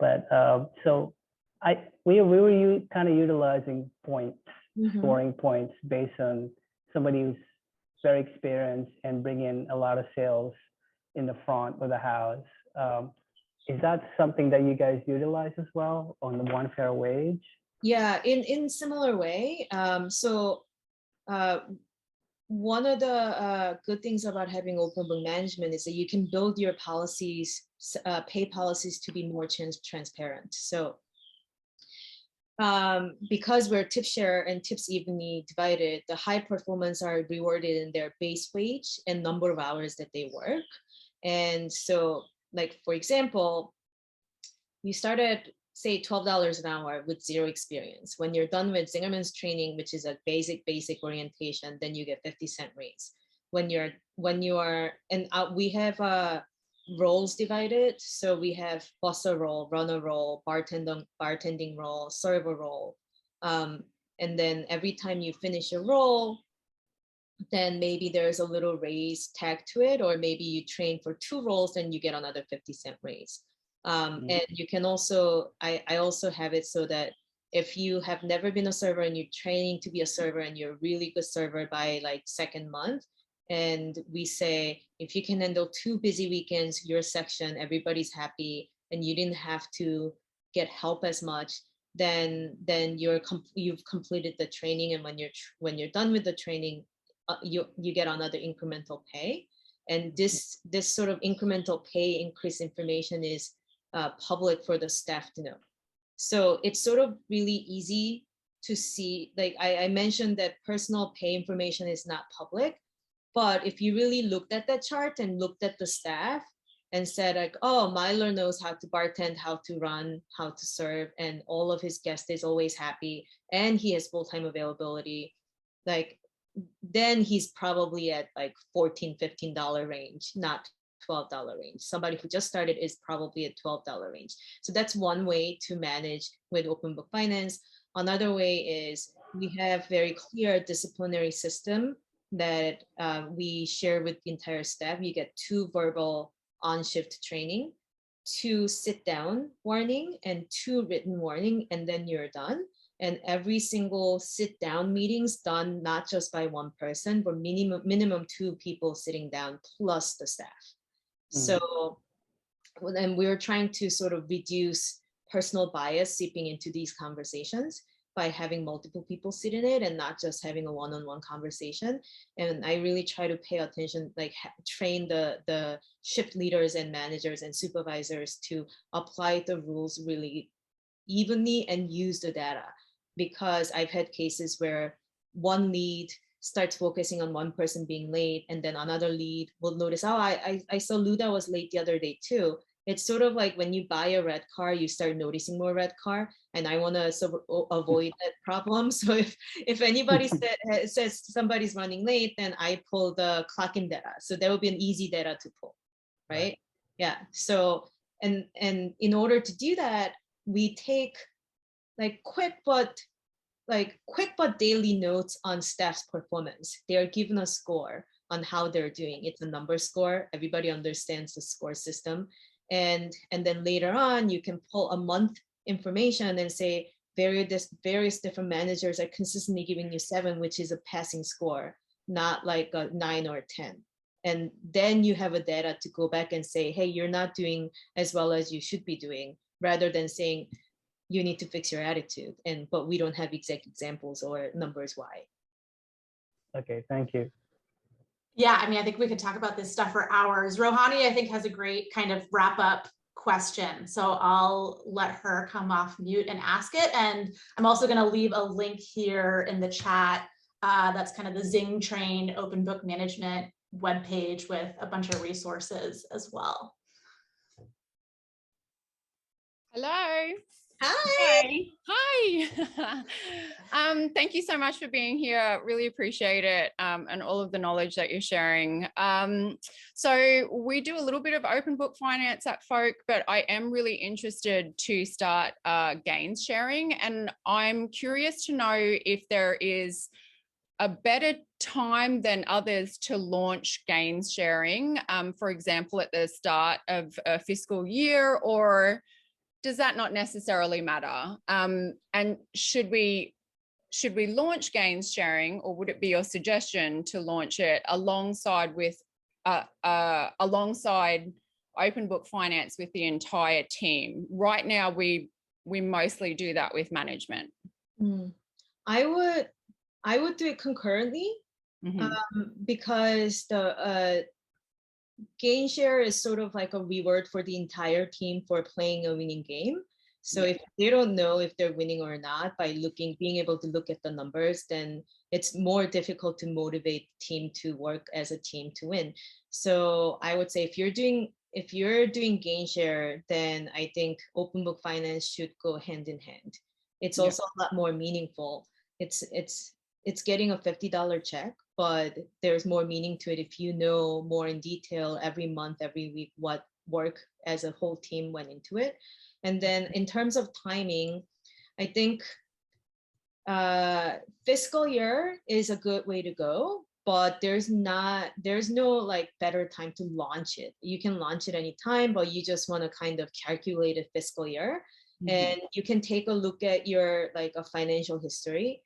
But so we were kind of utilizing points, scoring points based on somebody who's very experienced and bring in a lot of sales in the front of the house. Is that something that you guys utilize as well on the one fair wage? Yeah, in similar way. One of the good things about having open book management is that you can build your policies, pay policies to be more transparent. So because we're tip share and tips evenly divided, the high performance are rewarded in their base wage and number of hours that they work. And so, like, for example, you start at, say, $12 an hour with zero experience. When you're done with Zingerman's training, which is a basic orientation, then you get 50-cent raise. We have roles divided. So we have busser role, runner role, bartending role, server role. And then every time you finish a role, then maybe there's a little raise tagged to it, or maybe you train for 2 roles and you get another 50-cent raise. And you can also, I also have it so that if you have never been a server and you're training to be a server and you're a really good server by like second month, and we say, if you can handle 2 busy weekends, your section, everybody's happy, and you didn't have to get help as much, then you've completed the training. And when you're done with the training, you get another incremental pay. And this sort of incremental pay increase information is public for the staff to know. So it's sort of really easy to see. Like I mentioned that personal pay information is not public, but if you really looked at that chart and looked at the staff and said like, oh, Myler knows how to bartend, how to run, how to serve, and all of his guests is always happy, and he has full-time availability, like, then he's probably at like $14, $15 range, not $12 range. Somebody who just started is probably at $12 range. So that's one way to manage with open book finance. Another way is we have very clear disciplinary system that we share with the entire staff. You get 2 verbal on-shift training, 2 sit-down warning, and 2 written warning, and then you're done. And every single sit-down meeting's done not just by one person, but minimum 2 people sitting down plus the staff. So then we were trying to sort of reduce personal bias seeping into these conversations by having multiple people sit in it and not just having a one-on-one conversation. And I really try to pay attention, like train the shift leaders and managers and supervisors to apply the rules really evenly and use the data. Because I've had cases where one lead starts focusing on one person being late, and then another lead will notice, oh, I saw Luda was late the other day too. It's sort of like when you buy a red car, you start noticing more red car, and I want to avoid that problem. So if anybody says somebody's running late, then I pull the clock-in data. So that would be an easy data to pull, right? Yeah. So and in order to do that, we take like quick but daily notes on staff's performance. They are given a score on how they're doing. It's a number score. Everybody understands the score system. And then later on, you can pull a month information and say various different managers are consistently giving you 7, which is a passing score, not like a 9 or 10. And then you have a data to go back and say, hey, you're not doing as well as you should be doing, rather than saying you need to fix your attitude. But we don't have exact examples or numbers why. Okay, thank you. Yeah, I mean, I think we could talk about this stuff for hours. Rohani, I think, has a great kind of wrap up question. So I'll let her come off mute and ask it. And I'm also going to leave a link here in the chat. That's kind of the Zing Train open book management webpage with a bunch of resources as well. Hello. Hi. Hi. Thank you so much for being here. Really appreciate it, and all of the knowledge that you're sharing. So we do a little bit of open book finance at Folk, but I am really interested to start gains sharing. And I'm curious to know if there is a better time than others to launch gains sharing, for example, at the start of a fiscal year, or does that not necessarily matter? And should we launch gains sharing, or would it be your suggestion to launch it alongside open book finance with the entire team? Right now, we mostly do that with management. I would do it concurrently, because the gain share is sort of like a reward for the entire team for playing a winning game. So if they don't know if they're winning or not by being able to look at the numbers, then it's more difficult to motivate the team to work as a team to win. So I would say if you're doing gain share, then I think open book finance should go hand in hand. It's also a lot more meaningful. It's getting a $50 check, but there's more meaning to it if you know more in detail every month, every week, what work as a whole team went into it. And then in terms of timing, I think fiscal year is a good way to go, but there's no like better time to launch it. You can launch it anytime, but you just want to kind of calculate a fiscal year. And you can take a look at your like a financial history.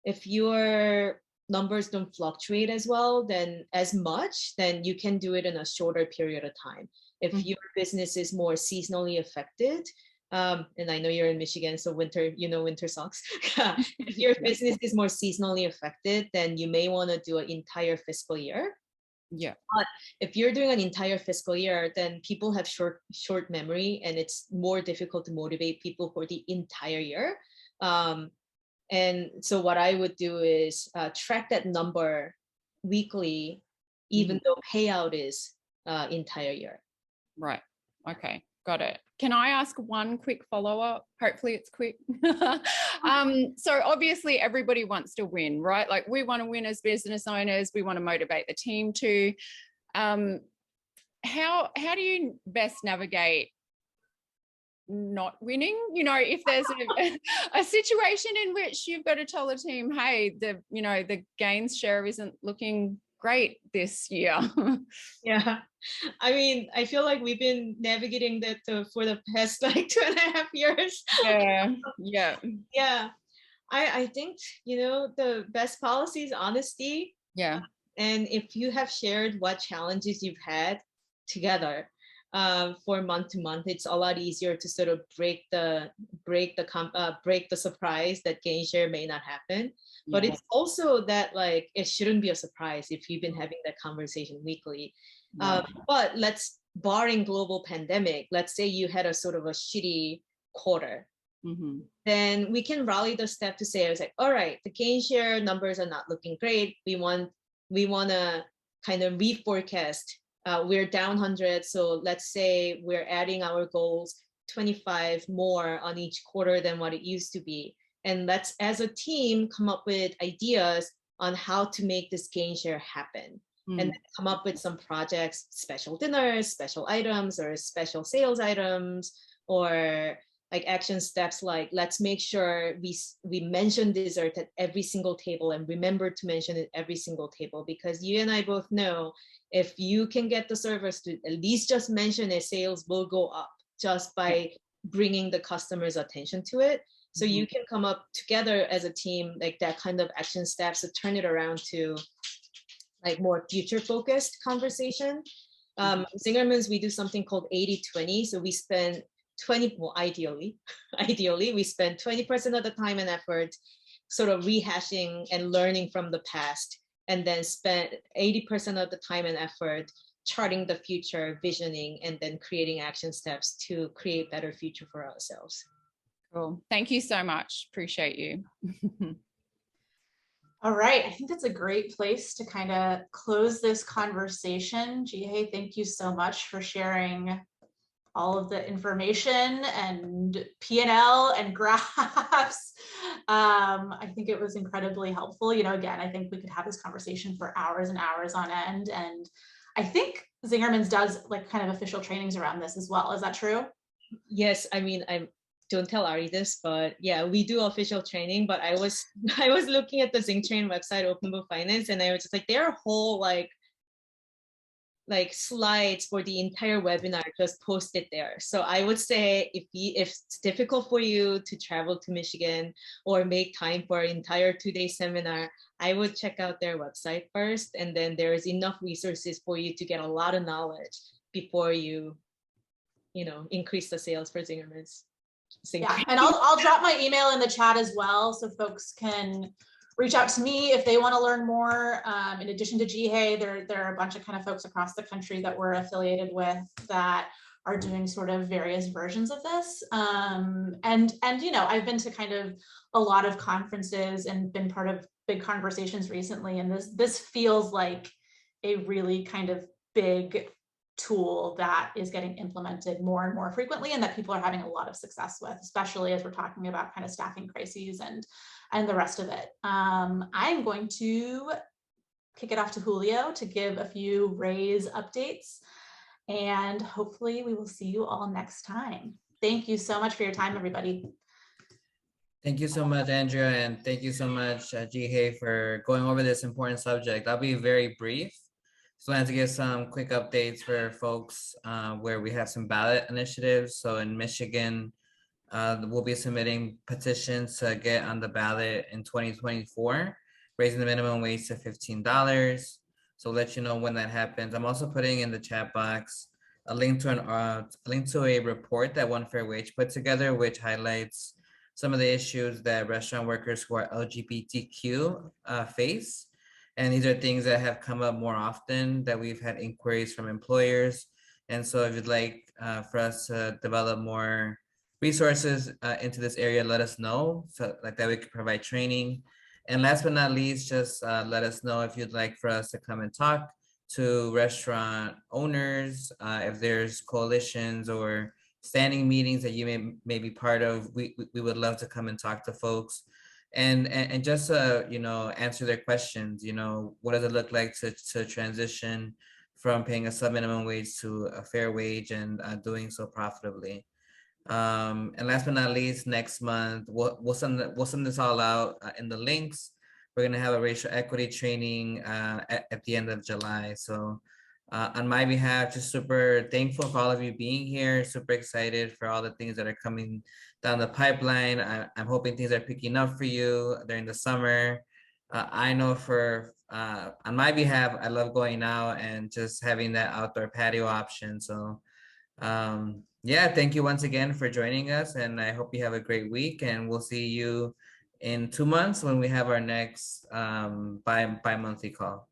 If your numbers don't fluctuate as well, then you can do it in a shorter period of time. If your business is more seasonally affected, and I know you're in Michigan, so winter sucks. If your business is more seasonally affected, then you may want to do an entire fiscal year. Yeah. But if you're doing an entire fiscal year, then people have short memory, and it's more difficult to motivate people for the entire year. And so what I would do is track that number weekly, even though payout is entire year. Right. Okay. Got it. Can I ask one quick follow-up? Hopefully it's quick. So obviously everybody wants to win, right? Like we want to win as business owners. We want to motivate the team to. How do you best navigate not winning? You know, if there's a situation in which you've got to tell the team, hey, the gains share isn't looking great this year. Yeah, I mean, I feel like we've been navigating that for the past like 2.5 years. Yeah. I think the best policy is honesty. Yeah. And if you have shared what challenges you've had together for month to month, it's a lot easier to sort of break the surprise that gain share may not happen. But it's also that like it shouldn't be a surprise if you've been having that conversation weekly. But barring global pandemic, let's say you had a sort of a shitty quarter. Then we can rally the staff to say, I was like, all right, the gain share numbers are not looking great. We want to kind of reforecast. We're down 100. So let's say we're adding our goals 25 more on each quarter than what it used to be. And let's, as a team, come up with ideas on how to make this gain share happen. And then come up with some projects, special dinners, special items, or special sales items, or like action steps like, let's make sure we mention dessert at every single table and remember to mention it every single table, because you and I both know if you can get the servers to at least just mention it, sales will go up just by bringing the customer's attention to it. So you can come up together as a team, like that kind of action steps to turn it around to like more future focused conversation. Zingerman's, we do something called 80-20. So we spend ideally, we spend 20% of the time and effort sort of rehashing and learning from the past, and then spend 80% of the time and effort charting the future, visioning, and then creating action steps to create better future for ourselves. Cool. Thank you so much. Appreciate you. All right, I think that's a great place to kind of close this conversation. Jihye, thank you so much for sharing all of the information and P&L and graphs. I think it was incredibly helpful. You know, again, I think we could have this conversation for hours and hours on end. And I think Zingerman's does like kind of official trainings around this as well. Is that true? Yes, I mean, don't tell Ari this, but yeah, we do official training. But I was looking at the Zingtrain website, Open Book Finance, and I was just like, there are whole like slides for the entire webinar just posted there. So I would say if it's difficult for you to travel to Michigan or make time for an entire 2-day seminar, I would check out their website first, and then there is enough resources for you to get a lot of knowledge before you increase the sales for Zingerman's. Yeah, and I'll drop my email in the chat as well, so folks can reach out to me if they want to learn more. In addition to Jihye, there are a bunch of kind of folks across the country that we're affiliated with that are doing sort of various versions of this. And you know, I've been to kind of a lot of conferences and been part of big conversations recently, and this feels like a really kind of big tool that is getting implemented more and more frequently, and that people are having a lot of success with, especially as we're talking about kind of staffing crises and the rest of it. I'm going to kick it off to Julio to give a few raise updates, and hopefully we will see you all next time. Thank you so much for your time, everybody. Thank you so much, Andrea, and thank you so much, Jihye, for going over this important subject. I'll be very brief. Just wanted to give some quick updates for folks where we have some ballot initiatives. So in Michigan, we'll be submitting petitions to get on the ballot in 2024, raising the minimum wage to $15. So I'll let you know when that happens. I'm also putting in the chat box a link to a report that One Fair Wage put together, which highlights some of the issues that restaurant workers who are LGBTQ face. And these are things that have come up more often that we've had inquiries from employers. And so if you'd like for us to develop more resources into this area, let us know, so like that we could provide training. And last but not least, just let us know if you'd like for us to come and talk to restaurant owners, if there's coalitions or standing meetings that you may be part of. We would love to come and talk to folks. And just answer their questions. What does it look like to transition from paying a sub-minimum wage to a fair wage and doing so profitably? And last but not least, next month we'll send this all out in the links. We're gonna have a racial equity training at the end of July. So on my behalf, just super thankful for all of you being here. Super excited for all the things that are coming down the pipeline. I'm hoping things are picking up for you during the summer. I know for on my behalf, I love going out and just having that outdoor patio option. So yeah, thank you once again for joining us, and I hope you have a great week, and we'll see you in 2 months when we have our next bi-monthly call.